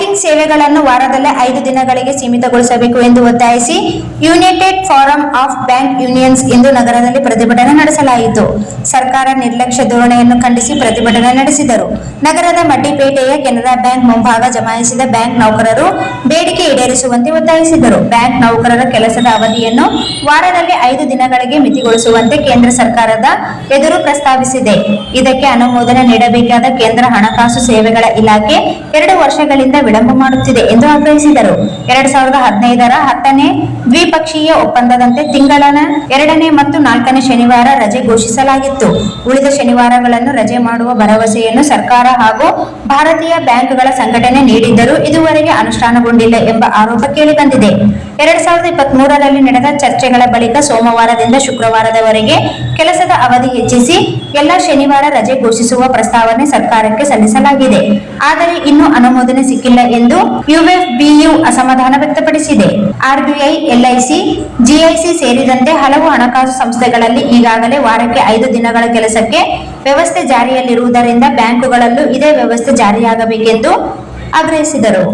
Banking ಸೇವೆಗಳನ್ನು ವಾರದಲ್ಲೇ 5 ದಿನಗಳಿಗೆ ಸೀಮಿತಗೊಳಿಸಬೇಕು ಎಂದು ಒತ್ತಾಯಿಸಿ united forum of bank unions ಇಂದು ನಗರದಲ್ಲಿ ಪ್ರತಿಭಟನೆ ನಡೆಸಲಾಯಿತು. ಸರ್ಕಾರ ನಿರ್ಲಕ್ಷ್ಯ ಧೋರಣೆಯನ್ನು ಖಂಡಿಸಿ ಪ್ರತಿಭಟನೆ ನಡೆಸಿದರು. ನಗರದ ಮಡ್ಡಿಪೇಟೆಯ ಕೆನರಾ ಬ್ಯಾಂಕ್ ಮುಂಭಾಗ ಜಮಾಯಿಸಿದ ಬ್ಯಾಂಕ್ ನೌಕರರು ಬೇಡಿಕೆ ಈಡೇರಿಸುವಂತೆ ಒತ್ತಾಯಿಸಿದರು. ಬ್ಯಾಂಕ್ ನೌಕರರ ಕೆಲಸದ ಅವಧಿಯನ್ನು ವಾರದಲ್ಲಿ 5 ದಿನಗಳಿಗೆ ಮಿತಿಗೊಳಿಸುವಂತೆ ಕೇಂದ್ರ ಸರ್ಕಾರದ ಎದುರು ಪ್ರಸ್ತಾವಿಸಿದೆ. ಇದಕ್ಕೆ ಅನುಮೋದನೆ ನೀಡಬೇಕಾದ ಕೇಂದ್ರ ಹಣಕಾಸು ಸೇವೆಗಳ ಇಲಾಖೆ 2 ವರ್ಷಗಳಿಂದ ವಿಳಂಬ ಮಾಡುತ್ತಿದೆ ಎಂದು ಆಗ್ರಹಿಸಿದರು. 2015ರ 10ನೇ ದ್ವಿಪಕ್ಷೀಯ ಒಪ್ಪಂದದಂತೆ ತಿಂಗಳ 2ನೇ ಮತ್ತು 4ನೇ ಶನಿವಾರ ರಜೆ ಘೋಷಿಸಲಾಗಿತ್ತು. ಉಳಿದ ಶನಿವಾರಗಳನ್ನು ರಜೆ ಮಾಡುವ ಭರವಸೆಯನ್ನು ಸರ್ಕಾರ ಹಾಗೂ ಭಾರತೀಯ ಬ್ಯಾಂಕ್ಗಳ ಸಂಘಟನೆ ನೀಡಿದ್ದರೂ ಇದುವರೆಗೆ ಅನುಷ್ಠಾನಗೊಂಡಿಲ್ಲ ಎಂಬ ಆರೋಪ ಕೇಳಿಬಂದಿದೆ. 2023ರಲ್ಲಿ ನಡೆದ ಚರ್ಚೆಗಳ ಬಳಿಕ ಸೋಮವಾರದಿಂದ ಶುಕ್ರವಾರದವರೆಗೆ ಕೆಲಸದ ಅವಧಿ ಹೆಚ್ಚಿಸಿ ಎಲ್ಲ ಶನಿವಾರ ರಜೆ ಘೋಷಿಸುವ ಪ್ರಸ್ತಾವನೆ ಸರ್ಕಾರಕ್ಕೆ ಸಲ್ಲಿಸಲಾಗಿದೆ. ಆದರೆ ಇನ್ನೂ ಅನುಮೋದನೆ ಸಿಕ್ಕಿಲ್ಲ ಎಂದು ಯುಎಫ್ಬಿಯು ಅಸಮಾಧಾನ ವ್ಯಕ್ತಪಡಿಸಿದೆ. ಆರ್ಬಿಐ, ಎಲ್ಐಸಿ, ಜಿಐಸಿ ಸೇರಿದಂತೆ ಹಲವು ಹಣಕಾಸು ಸಂಸ್ಥೆಗಳಲ್ಲಿ ಈಗಾಗಲೇ ವಾರಕ್ಕೆ 5 ದಿನಗಳ ಕೆಲಸಕ್ಕೆ ವ್ಯವಸ್ಥೆ ಜಾರಿಯಲ್ಲಿರುವುದರಿಂದ ಬ್ಯಾಂಕುಗಳಲ್ಲೂ ಇದೇ ವ್ಯವಸ್ಥೆ ಜಾರಿಯಾಗಬೇಕೆಂದು ಆಗ್ರಹಿಸಿದರು.